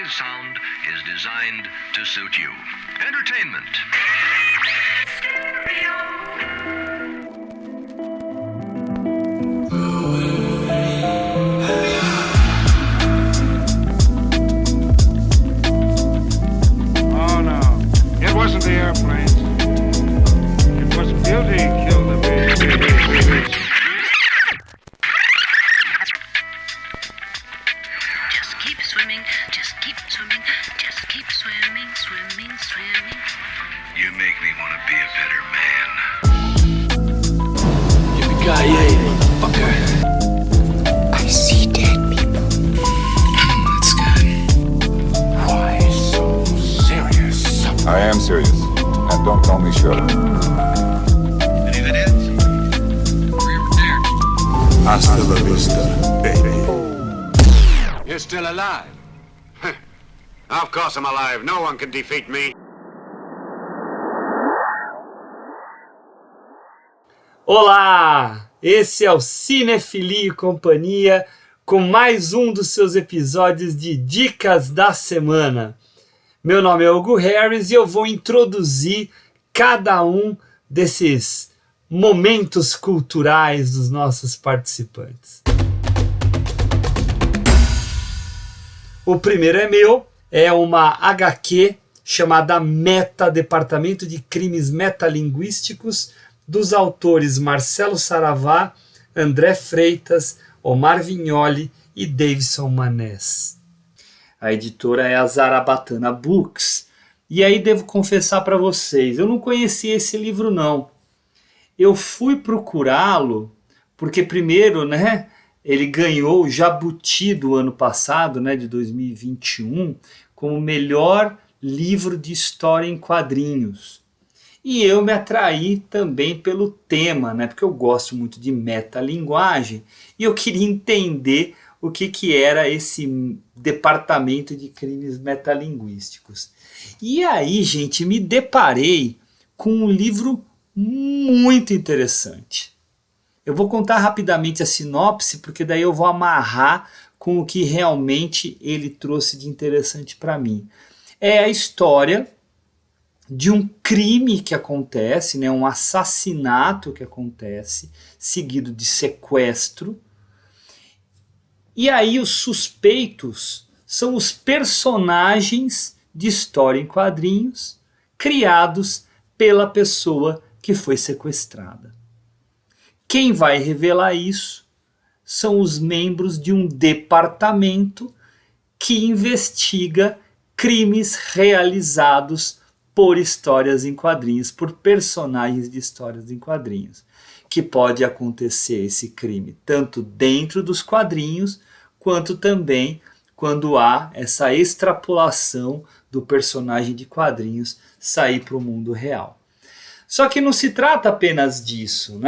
Today's sound is designed to suit you. Entertainment. Oh no, it wasn't the airplanes. It was beauty killed the baby. Just keep swimming, just keep swimming, just keep swimming, swimming, swimming. You make me want to be a better man. Yippee-ki-yay, motherfucker. I see dead people. That's good. Why so serious? I am serious. And don't call me Shirley. Hasta la vista, baby. You're still alive. Of course I'm alive. No one can defeat me. Olá! Esse é o Cinefilia e Companhia com mais um dos seus episódios de Dicas da Semana. Meu nome é Hugo Harris e eu vou introduzir cada um desses momentos culturais dos nossos participantes. O primeiro é meu, é uma HQ chamada Meta, Departamento de Crimes Metalinguísticos, dos autores Marcelo Saravá, André Freitas, Omar Vignoli e Davidson Manés. A editora é a Zarabatana Books. E aí devo confessar para vocês, eu não conhecia esse livro não. Eu fui procurá-lo porque primeiro, ele ganhou o Jabuti do ano passado, de 2021, como melhor livro de história em quadrinhos. E eu me atraí também pelo tema, porque eu gosto muito de metalinguagem e eu queria entender o que era esse departamento de crimes metalinguísticos. E aí, gente, me deparei com um livro muito interessante. Eu vou contar rapidamente a sinopse, porque daí eu vou amarrar com o que realmente ele trouxe de interessante para mim. É a história de um crime que acontece, um assassinato que acontece, seguido de sequestro. E aí os suspeitos são os personagens de história em quadrinhos criados pela pessoa que foi sequestrada. Quem vai revelar isso são os membros de um departamento que investiga crimes realizados por histórias em quadrinhos, por personagens de histórias em quadrinhos. Que pode acontecer esse crime tanto dentro dos quadrinhos, quanto também quando há essa extrapolação do personagem de quadrinhos sair para o mundo real. Só que não se trata apenas disso,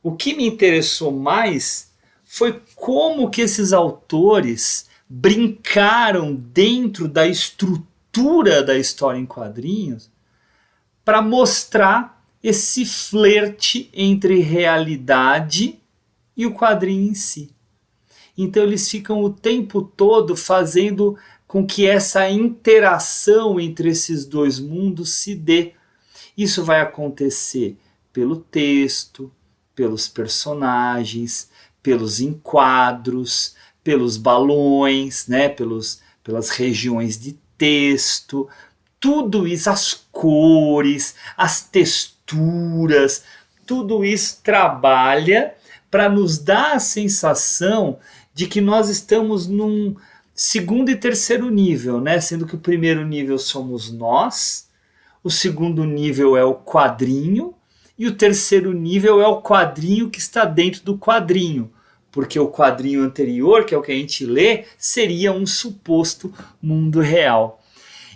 O que me interessou mais foi como que esses autores brincaram dentro da estrutura da história em quadrinhos para mostrar esse flerte entre realidade e o quadrinho em si. Então eles ficam o tempo todo fazendo com que essa interação entre esses dois mundos se dê. Isso vai acontecer pelo texto, pelos personagens, pelos enquadros, pelos balões, pelas regiões de texto, tudo isso, as cores, as texturas, tudo isso trabalha para nos dar a sensação de que nós estamos num segundo e terceiro nível, sendo que o primeiro nível somos nós, o segundo nível é o quadrinho e o terceiro nível é o quadrinho que está dentro do quadrinho, porque o quadrinho anterior, que é o que a gente lê, seria um suposto mundo real.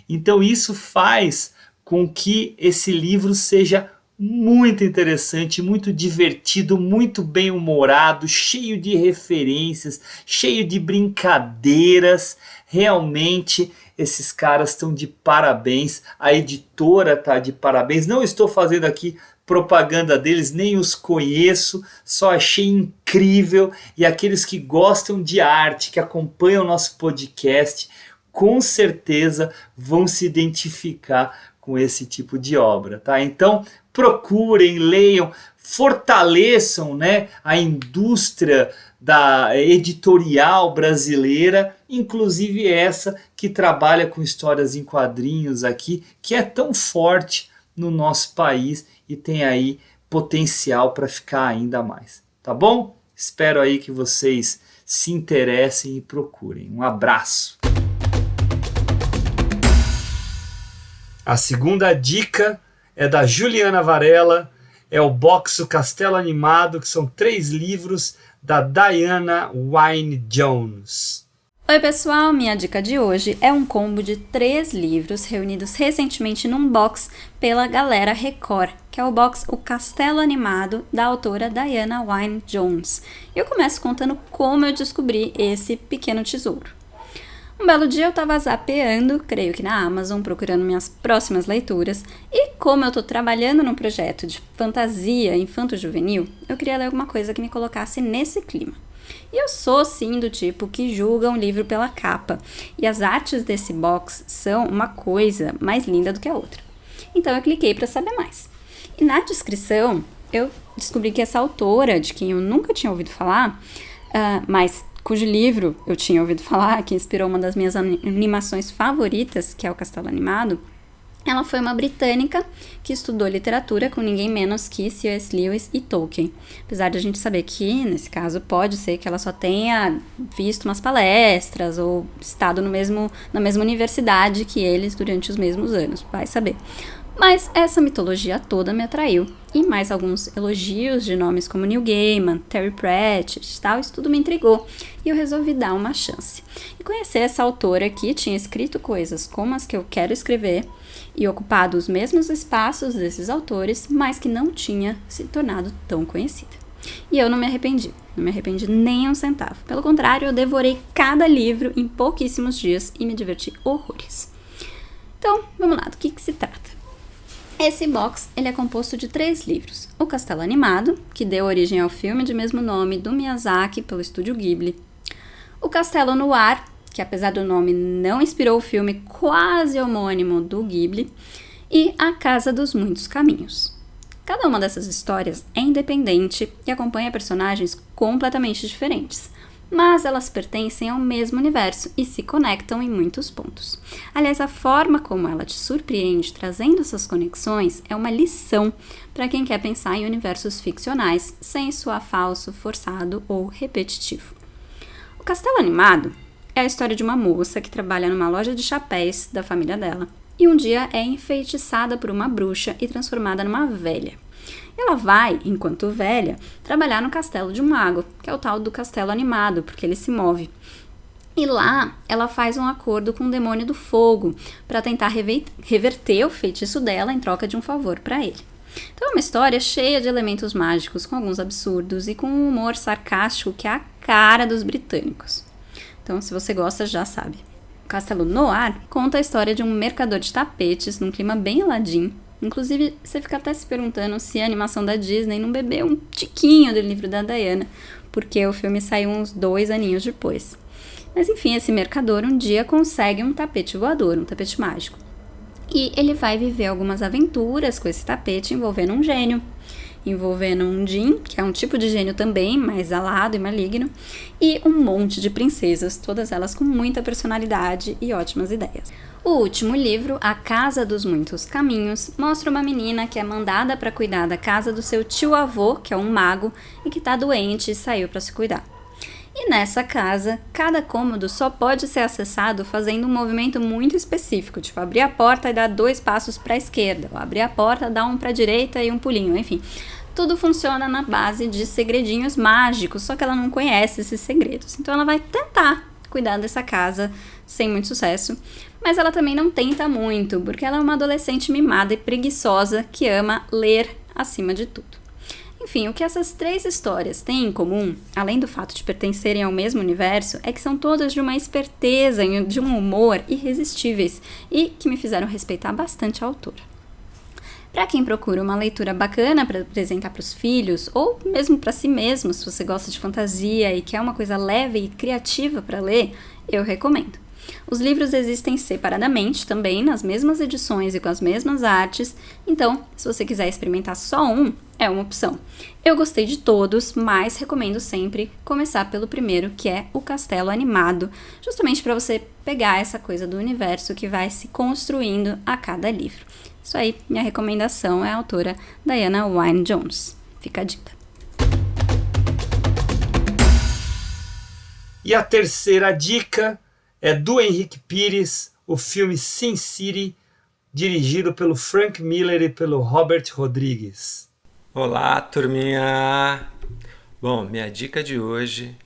Então isso faz com que esse livro seja muito interessante, muito divertido, muito bem-humorado, cheio de referências, cheio de brincadeiras. Realmente esses caras estão de parabéns, a editora está de parabéns. Não estou fazendo aqui propaganda deles, nem os conheço, só achei incrível. E aqueles que gostam de arte, que acompanham o nosso podcast, com certeza vão se identificar com esse tipo de obra, tá? Então, procurem, leiam, fortaleçam, né, a indústria da editorial brasileira, inclusive essa que trabalha com histórias em quadrinhos aqui, que é tão forte no nosso país e tem aí potencial para ficar ainda mais, tá bom? Espero aí que vocês se interessem e procurem. Um abraço! A segunda dica é da Juliana Varela, é o box O Castelo Animado, que são 3 livros da Diana Wynne Jones. Oi pessoal, minha dica de hoje é um combo de 3 livros reunidos recentemente num box pela Galera Record, que é o box O Castelo Animado, da autora Diana Wynne Jones. E eu começo contando como eu descobri esse pequeno tesouro. Um belo dia eu estava zapeando, creio que na Amazon, procurando minhas próximas leituras, e como eu estou trabalhando num projeto de fantasia infanto-juvenil, eu queria ler alguma coisa que me colocasse nesse clima. E eu sou, sim, do tipo que julga um livro pela capa, e as artes desse box são uma coisa mais linda do que a outra. Então eu cliquei para saber mais. E na descrição eu descobri que essa autora, de quem eu nunca tinha ouvido falar, mas cujo livro eu tinha ouvido falar, que inspirou uma das minhas animações favoritas, que é O Castelo Animado, ela foi uma britânica que estudou literatura com ninguém menos que C.S. Lewis e Tolkien. Apesar de a gente saber que, nesse caso, pode ser que ela só tenha visto umas palestras ou estado na mesma universidade que eles durante os mesmos anos, vai saber. Mas essa mitologia toda me atraiu, e mais alguns elogios de nomes como Neil Gaiman, Terry Pratchett e tal, isso tudo me intrigou, e eu resolvi dar uma chance. E conhecer essa autora que tinha escrito coisas como as que eu quero escrever, e ocupado os mesmos espaços desses autores, mas que não tinha se tornado tão conhecida. E eu não me arrependi nem um centavo. Pelo contrário, eu devorei cada livro em pouquíssimos dias e me diverti horrores. Então, vamos lá, do que se trata? Esse box ele é composto de 3 livros. O Castelo Animado, que deu origem ao filme de mesmo nome do Miyazaki pelo estúdio Ghibli. O Castelo no Ar, que apesar do nome não inspirou o filme quase homônimo do Ghibli. E A Casa dos Muitos Caminhos. Cada uma dessas histórias é independente e acompanha personagens completamente diferentes, mas elas pertencem ao mesmo universo e se conectam em muitos pontos. Aliás, a forma como ela te surpreende trazendo essas conexões é uma lição para quem quer pensar em universos ficcionais sem soar falso, forçado ou repetitivo. O Castelo Animado é a história de uma moça que trabalha numa loja de chapéus da família dela e um dia é enfeitiçada por uma bruxa e transformada numa velha. Ela vai, enquanto velha, trabalhar no castelo de um mago, que é o tal do Castelo Animado, porque ele se move. E lá, ela faz um acordo com o demônio do fogo para tentar reverter o feitiço dela em troca de um favor para ele. Então é uma história cheia de elementos mágicos, com alguns absurdos e com um humor sarcástico que é a cara dos britânicos. Então, se você gosta, já sabe. O Castelo Noir conta a história de um mercador de tapetes num clima bem Aladdin. Inclusive, você fica até se perguntando se a animação da Disney não bebeu um tiquinho do livro da Diana, porque o filme saiu uns 2 aninhos depois. Mas enfim, esse mercador um dia consegue um tapete voador, um tapete mágico. E ele vai viver algumas aventuras com esse tapete envolvendo um gênio, envolvendo um djinn, que é um tipo de gênio também, mais alado e maligno, e um monte de princesas, todas elas com muita personalidade e ótimas ideias. O último livro, A Casa dos Muitos Caminhos, mostra uma menina que é mandada para cuidar da casa do seu tio-avô, que é um mago, e que está doente e saiu para se cuidar. E nessa casa, cada cômodo só pode ser acessado fazendo um movimento muito específico, tipo abrir a porta e dar 2 passos para a esquerda, ou abrir a porta, dar um para a direita e um pulinho, enfim. Tudo funciona na base de segredinhos mágicos, só que ela não conhece esses segredos. Então ela vai tentar cuidar dessa casa sem muito sucesso, mas ela também não tenta muito, porque ela é uma adolescente mimada e preguiçosa que ama ler acima de tudo. Enfim, o que essas 3 histórias têm em comum, além do fato de pertencerem ao mesmo universo, é que são todas de uma esperteza e de um humor irresistíveis e que me fizeram respeitar bastante a autora. Para quem procura uma leitura bacana para apresentar para os filhos, ou mesmo para si mesmo, se você gosta de fantasia e quer uma coisa leve e criativa para ler, eu recomendo. Os livros existem separadamente também, nas mesmas edições e com as mesmas artes, então, se você quiser experimentar só um, é uma opção. Eu gostei de todos, mas recomendo sempre começar pelo primeiro, que é O Castelo Animado, justamente para você pegar essa coisa do universo que vai se construindo a cada livro. Isso aí, minha recomendação é a autora Diana Wynne Jones. Fica a dica. E a terceira dica é do Henrique Pires, o filme Sin City, dirigido pelo Frank Miller e pelo Robert Rodrigues. Olá, turminha! Bom, minha dica de hoje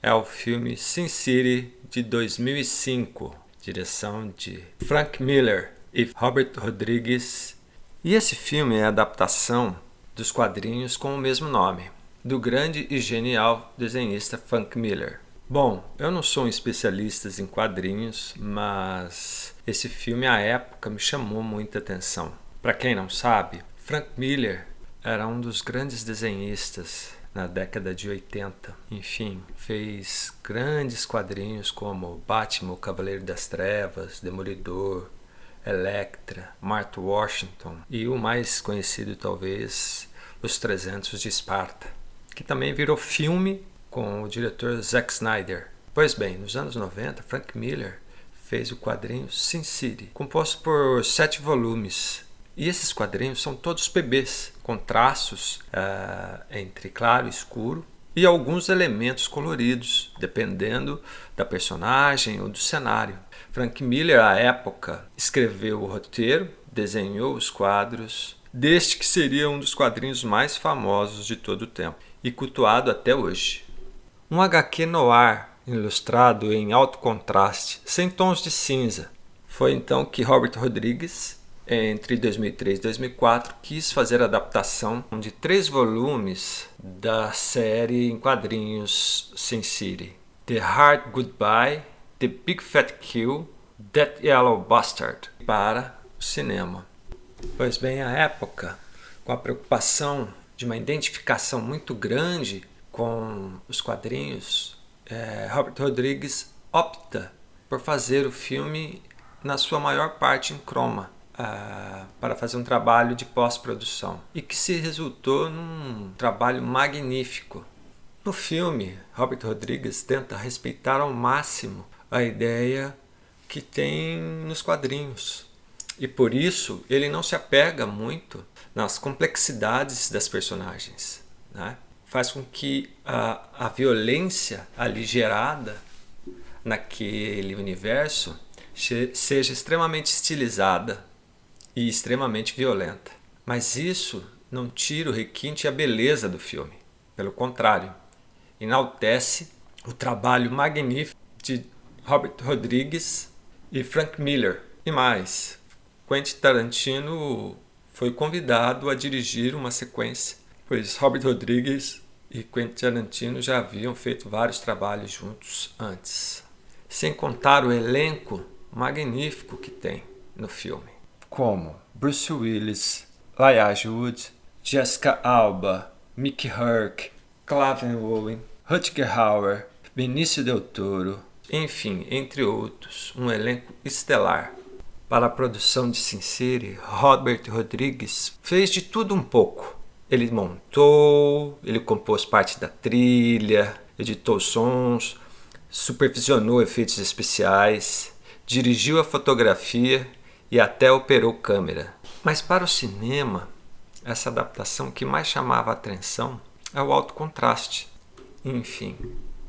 é o filme Sin City de 2005, direção de Frank Miller e Robert Rodrigues. E esse filme é a adaptação dos quadrinhos com o mesmo nome, do grande e genial desenhista Frank Miller. Bom, eu não sou um especialista em quadrinhos, mas esse filme à época me chamou muita atenção. Para quem não sabe, Frank Miller era um dos grandes desenhistas na década de 80. Enfim, fez grandes quadrinhos como Batman, o Cavaleiro das Trevas, Demolidor, Elektra, Martha Washington e o mais conhecido talvez, Os 300 de Esparta, que também virou filme com o diretor Zack Snyder. Pois bem, nos anos 90, Frank Miller fez o quadrinho Sin City, composto por 7 volumes. E esses quadrinhos são todos PBs, com traços entre claro e escuro e alguns elementos coloridos, dependendo da personagem ou do cenário. Frank Miller, à época, escreveu o roteiro, desenhou os quadros, deste que seria um dos quadrinhos mais famosos de todo o tempo e cultuado até hoje. Um HQ noir, ilustrado em alto contraste, sem tons de cinza. Foi então que Robert Rodrigues, entre 2003 e 2004, quis fazer a adaptação de 3 volumes da série em quadrinhos Sin City: The Hard Goodbye, The Big Fat Kill, That Yellow Bastard, para o cinema. Pois bem, à época, com a preocupação de uma identificação muito grande com os quadrinhos, Robert Rodrigues opta por fazer o filme na sua maior parte em croma, para fazer um trabalho de pós-produção, e que se resultou num trabalho magnífico. No filme, Robert Rodrigues tenta respeitar ao máximo a ideia que tem nos quadrinhos, e por isso ele não se apega muito nas complexidades das personagens, né? Faz com que a violência ali gerada naquele universo seja extremamente estilizada e extremamente violenta. Mas isso não tira o requinte e a beleza do filme. Pelo contrário, enaltece o trabalho magnífico de Robert Rodrigues e Frank Miller. E mais, Quentin Tarantino foi convidado a dirigir uma sequência, pois Robert Rodrigues e Quentin Tarantino já haviam feito vários trabalhos juntos antes. Sem contar o elenco magnífico que tem no filme, como Bruce Willis, Elijah Wood, Jessica Alba, Mickey Rourke, Clive Owen, Rutger Hauer, Benício Del Toro, enfim, entre outros, um elenco estelar. Para a produção de Sin City, Robert Rodrigues fez de tudo um pouco. Ele montou, ele compôs parte da trilha, editou sons, supervisionou efeitos especiais, dirigiu a fotografia e até operou câmera. Mas para o cinema, essa adaptação que mais chamava a atenção é o alto contraste. Enfim,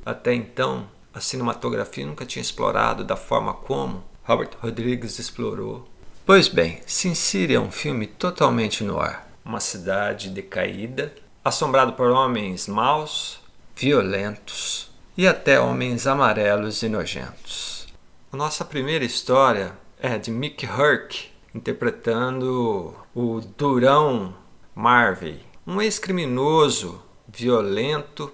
até então, a cinematografia nunca tinha explorado da forma como Robert Rodrigues explorou. Pois bem, Sin City é um filme totalmente noir. Uma cidade decaída, assombrada por homens maus, violentos e até homens amarelos e nojentos. A nossa primeira história é de Mickey Rourke, interpretando o Durão Marvey, um ex-criminoso, violento,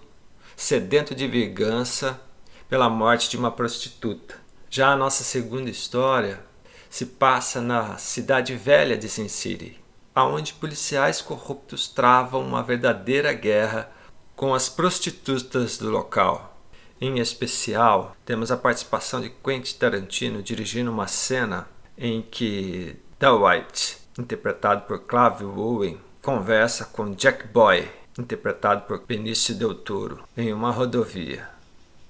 sedento de vingança pela morte de uma prostituta. Já a nossa segunda história se passa na cidade velha de Sin City, onde policiais corruptos travam uma verdadeira guerra com as prostitutas do local. Em especial, temos a participação de Quentin Tarantino dirigindo uma cena em que Dwight, interpretado por Clive Owen, conversa com Jack Boy, interpretado por Benício Del Toro, em uma rodovia,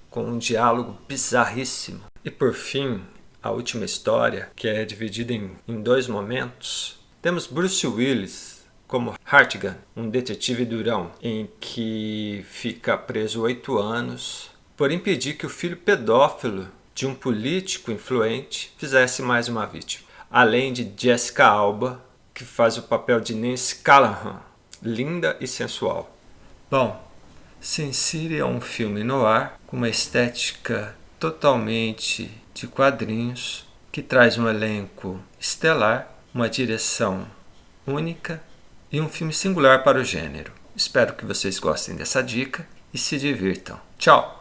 com um diálogo bizarríssimo. E por fim, a última história, que é dividida em 2 momentos, temos Bruce Willis como Hartigan, um detetive durão, em que fica preso 8 anos por impedir que o filho pedófilo de um político influente fizesse mais uma vítima. Além de Jessica Alba, que faz o papel de Nancy Callahan, linda e sensual. Bom, Sin City é um filme noir com uma estética totalmente de quadrinhos, que traz um elenco estelar, uma direção única e um filme singular para o gênero. Espero que vocês gostem dessa dica e se divirtam. Tchau!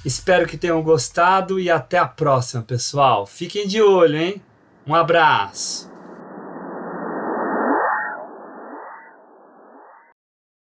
Espero que tenham gostado e até a próxima, pessoal. Fiquem de olho, hein? Um abraço!